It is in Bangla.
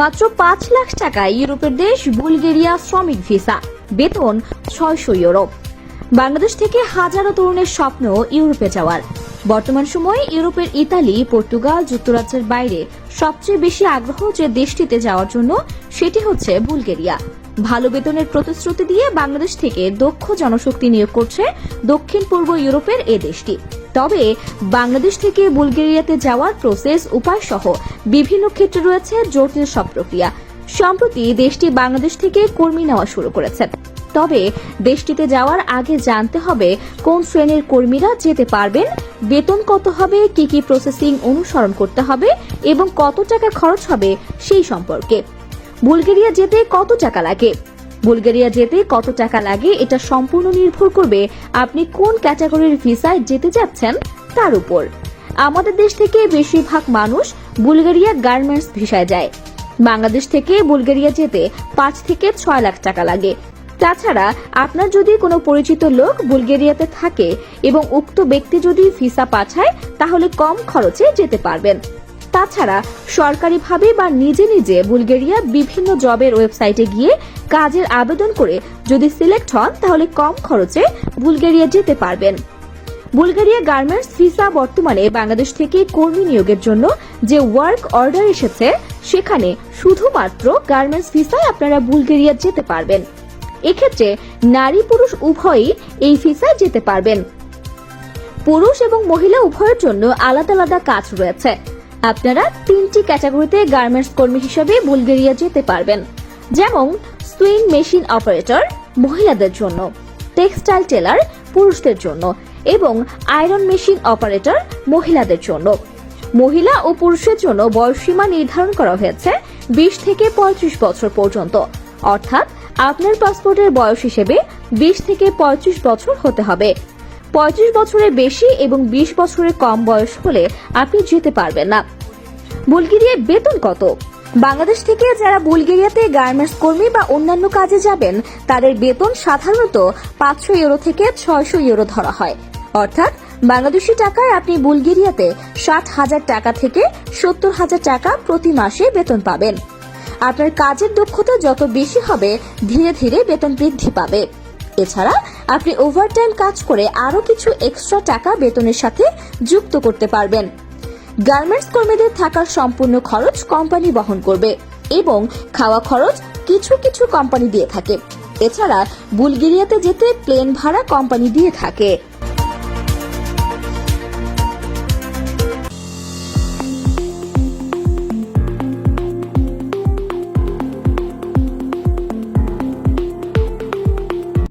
মাত্র ৫ লাখ টাকায় ইউরোপের দেশ বুলগেরিয়া শ্রমিক ভিসা, বেতন ৬০০ ইউরো। বাংলাদেশ থেকে হাজারো তরুণের স্বপ্ন ইউরোপে যাওয়ার। বর্তমান সময়ে ইউরোপের ইতালি, পর্তুগাল, যুক্তরাজ্যের বাইরে সবচেয়ে বেশি আগ্রহ যে দেশটিতে যাওয়ার জন্য সেটি হচ্ছে বুলগেরিয়া। ভালো বেতনের প্রতিশ্রুতি দিয়ে বাংলাদেশ থেকে দক্ষ জনশক্তি নিয়োগ করছে দক্ষিণ পূর্ব ইউরোপের এ দেশটি। তবে বাংলাদেশ থেকে বুলগেরিয়াতে যাওয়ার প্রসেস, উপায় সহ বিভিন্ন ক্ষেত্রে রয়েছে জটিল সব প্রক্রিয়া। সম্প্রতি দেশটি বাংলাদেশ থেকে কর্মী নেওয়া শুরু করেছে। তবে দেশটিতে যাওয়ার আগে জানতে হবে কোন শ্রেণীর কর্মীরা যেতে পারবেন, বেতন কত হবে, কি কি প্রসেসিং অনুসরণ করতে হবে এবং কত টাকা খরচ হবে সেই সম্পর্কে। বুলগেরিয়া যেতে কত টাকা লাগে? বুলগেরিয়া যেতে কত টাকা লাগে এটা সম্পূর্ণ নির্ভর করবে আপনি কোন ক্যাটাগরির ভিসায় যেতে যাচ্ছেন তার উপর। আমাদের দেশ থেকে বেশিরভাগ মানুষ বুলগেরিয়া গার্মেন্টস ভিসায় যায়। বাংলাদেশ থেকে বুলগেরিয়া যেতে ৫ থেকে ৬ লাখ টাকা লাগে। তাছাড়া আপনার যদি কোনো পরিচিত লোক বুলগেরিয়াতে থাকে এবং উক্ত ব্যক্তি যদি ভিসা পাঠায় তাহলে কম খরচে যেতে পারবেন। তাছাড়া সরকারিভাবে বা নিজে নিজে বুলগেরিয়া বিভিন্ন জবের ওয়েবসাইটে গিয়ে কাজের আবেদন করে যদি সিলেক্ট হন তাহলে কম খরচে বুলগেরিয়া যেতে পারবেন। বুলগেরিয়া গার্মেন্টস ভিসা বর্তমানে বাংলাদেশ থেকে কর্মী নিয়োগের জন্য যে ওয়ার্ক অর্ডার এসেছে সেখানে শুধুমাত্র গার্মেন্টস ভিসায় আপনারা বুলগেরিয়া যেতে পারবেন। এক্ষেত্রে নারী পুরুষ উভয়ই এই ভিসায় যেতে পারবেন। পুরুষ এবং মহিলা উভয়ের জন্য আলাদা আলাদা কাজ রয়েছে। আপনারা ৩টি ক্যাটাগরিতে গার্মেন্টস কর্মী হিসেবে বুলগেরিয়া যেতে পারবেন, যেমন সুইং মেশিন অপারেটর মহিলাদের জন্য, টেক্সটাইল টেলার পুরুষদের জন্য এবং আয়রন মেশিন অপারেটর মহিলাদের জন্য। মহিলা ও পুরুষের জন্য বয়সসীমা নির্ধারণ করা হয়েছে ২০ থেকে ৩৫ বছর পর্যন্ত, অর্থাৎ আপনার পাসপোর্টের বয়স হিসেবে ২০ থেকে ৩৫ বছর হতে হবে। ৩৫ বছরের বেশি এবং ২০ বছরের কম বয়স হলে আপনি যেতে পারবেন না। বুলগেরিয়ায় বেতন কত? বাংলাদেশ থেকে যারা বুলগেরিয়াতে গার্মেন্টস কর্মী বা অন্যান্য কাজে যাবেন তাদের বেতন সাধারণত ৫০০ ইউরো থেকে ৬০০ ইউরো ধরা হয়। অর্থাৎ বাংলাদেশি টাকায় আপনি বুলগেরিয়াতে ৬০,০০০ টাকা থেকে ৭০,০০০ টাকা প্রতি মাসে বেতন পাবেন। আপনার কাজের দক্ষতা যত বেশি হবে ধীরে ধীরে বেতন বৃদ্ধি পাবে। এছাড়া আপনি ওভারটাইম কাজ করে আরো কিছু এক্সট্রা টাকা বেতনের সাথে যুক্ত করতে পারবেন। গার্মেন্টস কর্মীদের থাকার সম্পূর্ণ খরচ কোম্পানি বহন করবে এবং খাওয়া খরচ কিছু কিছু কোম্পানি দিয়ে থাকে। এছাড়া বুলগেরিয়াতে যেতে প্লেন ভাড়া কোম্পানি দিয়ে থাকে।